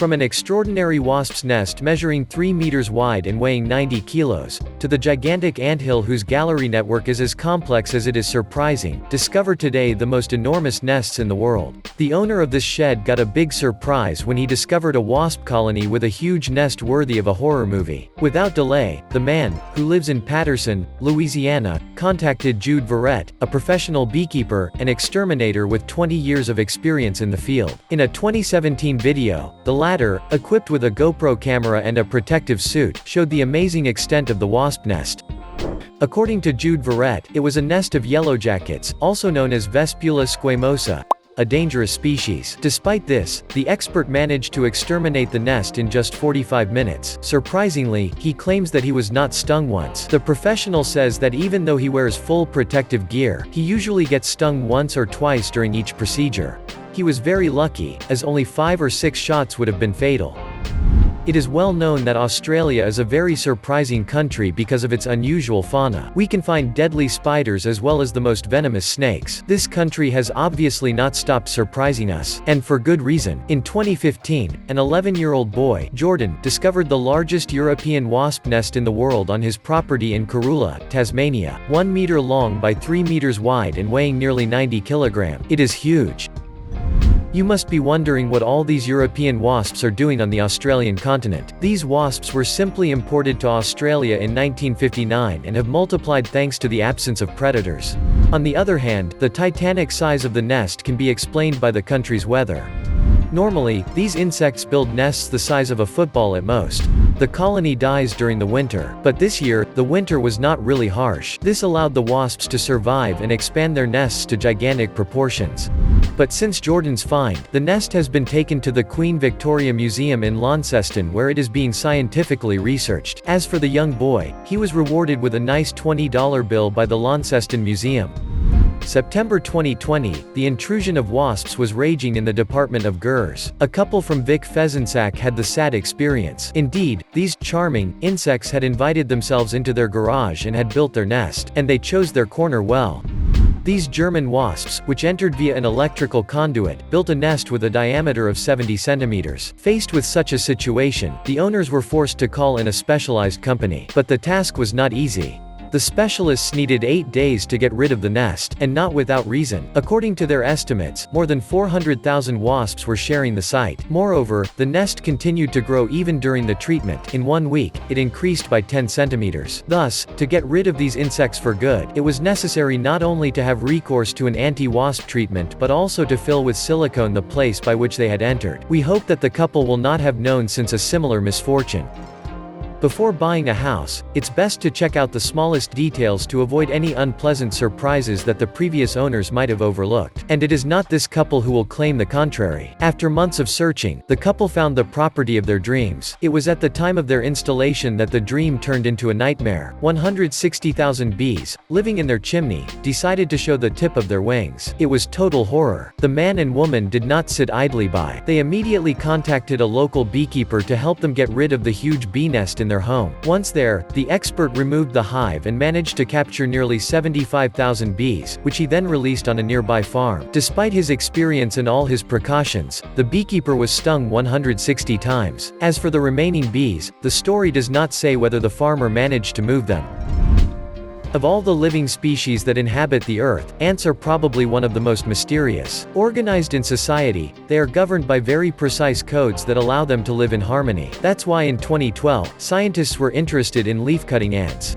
From an extraordinary wasp's nest measuring 3 meters wide and weighing 90 kilos, to the gigantic anthill whose gallery network is as complex as it is surprising, discover today the most enormous nests in the world. The owner of this shed got a big surprise when he discovered a wasp colony with a huge nest worthy of a horror movie. Without delay, the man, who lives in Patterson, Louisiana, contacted aujourd'hui, a professional beekeeper and exterminator with 20 years of experience in the field. In a 2017 video, the latter, equipped with a GoPro camera and a protective suit, showed the amazing extent of the wasp nest. According to aujourd'hui, it was a nest of yellowjackets, also known as Vespula squamosa, a dangerous species. Despite this, the expert managed to exterminate the nest in just 45 minutes. Surprisingly, he claims that he was not stung once. The professional says that even though he wears full protective gear, he usually gets stung once or twice during each procedure. He was very lucky, as only 5 or 6 shots would have been fatal. It is well known that Australia is a very surprising country because of its unusual fauna. We can find deadly spiders as well as the most venomous snakes. This country has obviously not stopped surprising us, and for good reason. In 2015, an 11-year-old boy, Jordan, discovered the largest European wasp nest in the world on his property in Karula, Tasmania, 1 meter long by 3 meters wide and weighing nearly 90 kilograms. It is huge. You must be wondering what all these European wasps are doing on the Australian continent. These wasps were simply imported to Australia in 1959 and have multiplied thanks to the absence of predators. On the other hand, the titanic size of the nest can be explained by the country's weather. Normally, these insects build nests the size of a football at most. The colony dies during the winter, but this year, the winter was not really harsh. This allowed the wasps to survive and expand their nests to gigantic proportions. But since Jordan's find, the nest has been taken to the Queen Victoria Museum in Launceston where it is being scientifically researched. As for the young boy, he was rewarded with a nice $20 bill by the Launceston Museum. September 2020, the intrusion of wasps was raging in the department of Gers. A couple from Vic Fezensac had the sad experience. Indeed, these charming insects had invited themselves into their garage and had built their nest, and they chose their corner well. These German wasps, which entered via an electrical conduit, built a nest with a diameter of 70 centimeters. Faced with such a situation, the owners were forced to call in a specialized company. But the task was not easy. The specialists needed 8 days to get rid of the nest, and not without reason. According to their estimates, more than 400,000 wasps were sharing the site. Moreover, the nest continued to grow even during the treatment. In 1 week, it increased by 10 centimeters. Thus, to get rid of these insects for good, it was necessary not only to have recourse to an anti-wasp treatment but also to fill with silicone the place by which they had entered. We hope that the couple will not have known since a similar misfortune. Before buying a house, it's best to check out the smallest details to avoid any unpleasant surprises that the previous owners might have overlooked. And it is not this couple who will claim the contrary. After months of searching, the couple found the property of their dreams. It was at the time of their installation that the dream turned into a nightmare. 160,000 bees, living in their chimney, decided to show the tip of their wings. It was total horror. The man and woman did not sit idly by. They immediately contacted a local beekeeper to help them get rid of the huge bee nest in their home. Once there, the expert removed the hive and managed to capture nearly 75,000 bees, which he then released on a nearby farm. Despite his experience and all his precautions, the beekeeper was stung 160 times. As for the remaining bees, the story does not say whether the farmer managed to move them. Of all the living species that inhabit the earth, ants are probably one of the most mysterious. Organized in society, they are governed by very precise codes that allow them to live in harmony. That's why in 2012, scientists were interested in leaf-cutting ants.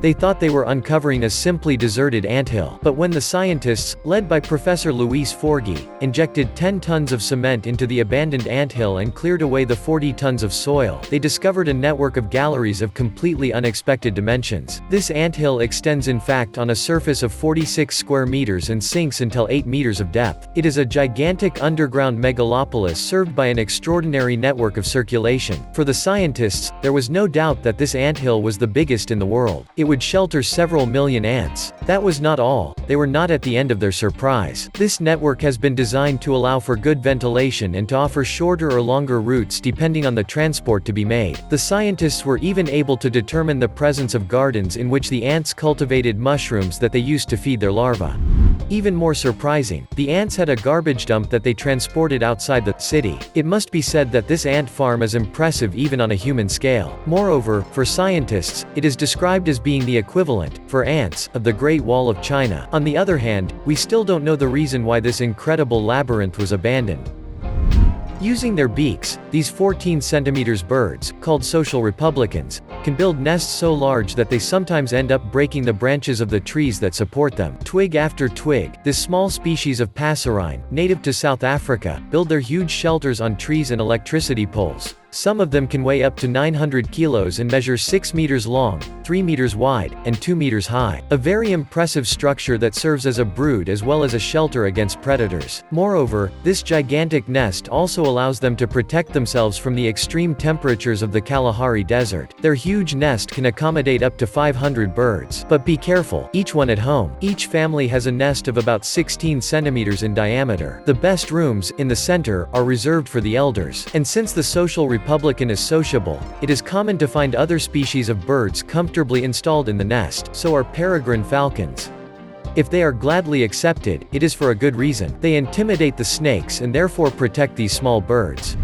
They thought they were uncovering a simply deserted anthill. But when the scientists, led by Professor Luis Forgey, injected 10 tons of cement into the abandoned anthill and cleared away the 40 tons of soil, they discovered a network of galleries of completely unexpected dimensions. This anthill extends in fact on a surface of 46 square meters and sinks until 8 meters of depth. It is a gigantic underground megalopolis served by an extraordinary network of circulation. For the scientists, there was no doubt that this anthill was the biggest in the world. It would shelter several million ants. That was not all. They were not at the end of their surprise. This network has been designed to allow for good ventilation and to offer shorter or longer routes depending on the transport to be made. The scientists were even able to determine the presence of gardens in which the ants cultivated mushrooms that they used to feed their larvae. Even more surprising, the ants had a garbage dump that they transported outside the city. It must be said that this ant farm is impressive even on a human scale. Moreover, for scientists, it is described as being the equivalent, for ants, of the Great Wall of China. On the other hand, we still don't know the reason why this incredible labyrinth was abandoned. Using their beaks, these 14 centimeters birds, called social republicans, can build nests so large that they sometimes end up breaking the branches of the trees that support them. Twig after twig, this small species of passerine, native to South Africa, build their huge shelters on trees and electricity poles. Some of them can weigh up to 900 kilos and measure 6 meters long, 3 meters wide, and 2 meters high. A very impressive structure that serves as a brood as well as a shelter against predators. Moreover, this gigantic nest also allows them to protect themselves from the extreme temperatures of the Kalahari Desert. Their huge nest can accommodate up to 500 birds. But be careful, each one at home. Each family has a nest of about 16 centimeters in diameter. The best rooms, in the center, are reserved for the elders. And since the social republican is sociable, it is common to find other species of birds comfortably installed in the nest. So are peregrine falcons. If they are gladly accepted, it is for a good reason. They intimidate the snakes and therefore protect these small birds.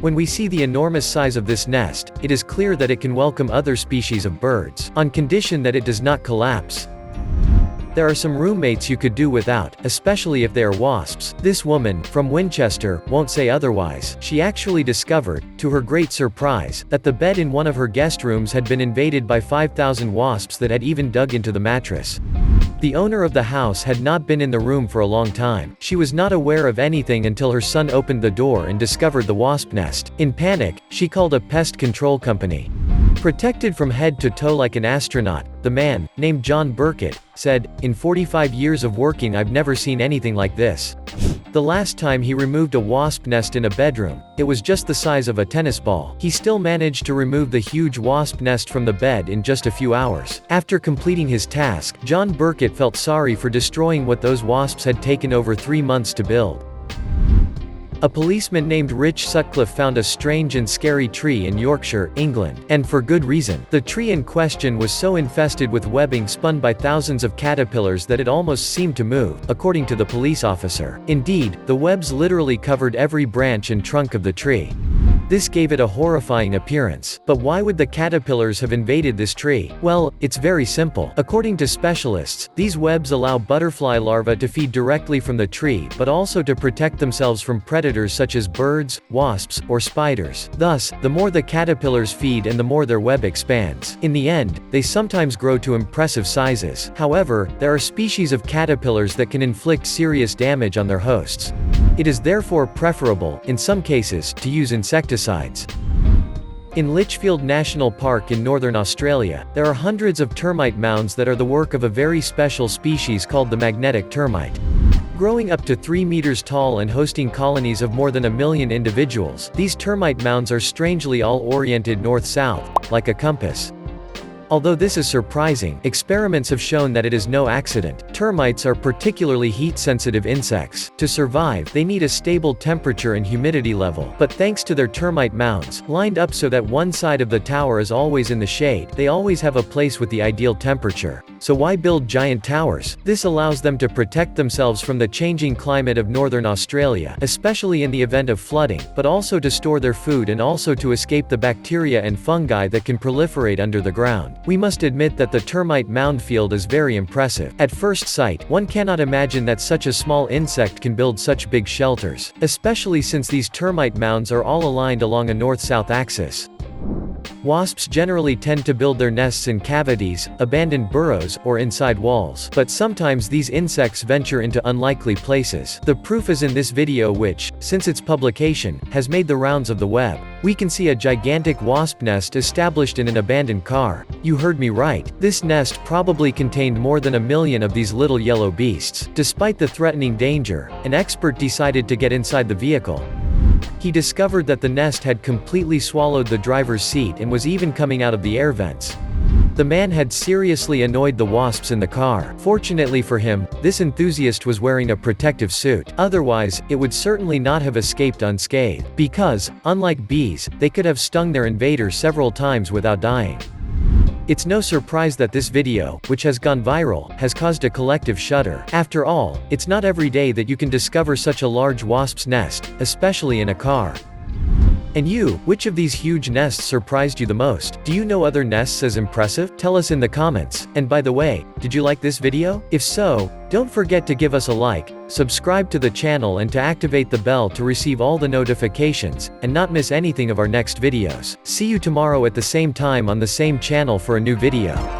When we see the enormous size of this nest, it is clear that it can welcome other species of birds, on condition that it does not collapse. There are some roommates you could do without, especially if they are wasps. This woman, from Winchester, won't say otherwise. She actually discovered, to her great surprise, that the bed in one of her guest rooms had been invaded by 5,000 wasps that had even dug into the mattress. The owner of the house had not been in the room for a long time. She was not aware of anything until her son opened the door and discovered the wasp nest. In panic, she called a pest control company. Protected from head to toe like an astronaut, the man, named John Burkett, said, "In 45 years of working I've never seen anything like this." The last time he removed a wasp nest in a bedroom, it was just the size of a tennis ball. He still managed to remove the huge wasp nest from the bed in just a few hours. After completing his task, John Burkett felt sorry for destroying what those wasps had taken over 3 months to build. A policeman named Rich Sutcliffe found a strange and scary tree in Yorkshire, England, and for good reason. The tree in question was so infested with webbing spun by thousands of caterpillars that it almost seemed to move, according to the police officer. Indeed, the webs literally covered every branch and trunk of the tree. This gave it a horrifying appearance. But why would the caterpillars have invaded this tree? Well, it's very simple. According to specialists, these webs allow butterfly larvae to feed directly from the tree but also to protect themselves from predators such as birds, wasps, or spiders. Thus, the more the caterpillars feed and the more their web expands. In the end, they sometimes grow to impressive sizes. However, there are species of caterpillars that can inflict serious damage on their hosts. It is therefore preferable, in some cases, to use insecticides. In Lichfield National Park in northern Australia, there are hundreds of termite mounds that are the work of a very special species called the magnetic termite. Growing up to 3 meters tall and hosting colonies of more than 1 million individuals, these termite mounds are strangely all oriented north-south, like a compass. Although this is surprising, experiments have shown that it is no accident. Termites are particularly heat-sensitive insects. To survive, they need a stable temperature and humidity level. But thanks to their termite mounds, lined up so that one side of the tower is always in the shade, they always have a place with the ideal temperature. So why build giant towers? This allows them to protect themselves from the changing climate of northern Australia, especially in the event of flooding, but also to store their food and also to escape the bacteria and fungi that can proliferate under the ground. We must admit that the termite mound field is very impressive. At first sight, one cannot imagine that such a small insect can build such big shelters, especially since these termite mounds are all aligned along a north-south axis. Wasps generally tend to build their nests in cavities, abandoned burrows, or inside walls. But sometimes these insects venture into unlikely places. The proof is in this video which, since its publication, has made the rounds of the web. We can see a gigantic wasp nest established in an abandoned car. You heard me right. This nest probably contained more than 1 million of these little yellow beasts. Despite the threatening danger, an expert decided to get inside the vehicle. He discovered that the nest had completely swallowed the driver's seat and was even coming out of the air vents. The man had seriously annoyed the wasps in the car. Fortunately for him, this enthusiast was wearing a protective suit. Otherwise, it would certainly not have escaped unscathed. Because, unlike bees, they could have stung their invader several times without dying. It's no surprise that this video, which has gone viral, has caused a collective shudder. After all, it's not every day that you can discover such a large wasp's nest, especially in a car. And you, which of these huge nests surprised you the most? Do you know other nests as impressive? Tell us in the comments. And by the way, did you like this video? If so, don't forget to give us a like, subscribe to the channel and to activate the bell to receive all the notifications, and not miss anything of our next videos. See you tomorrow at the same time on the same channel for a new video.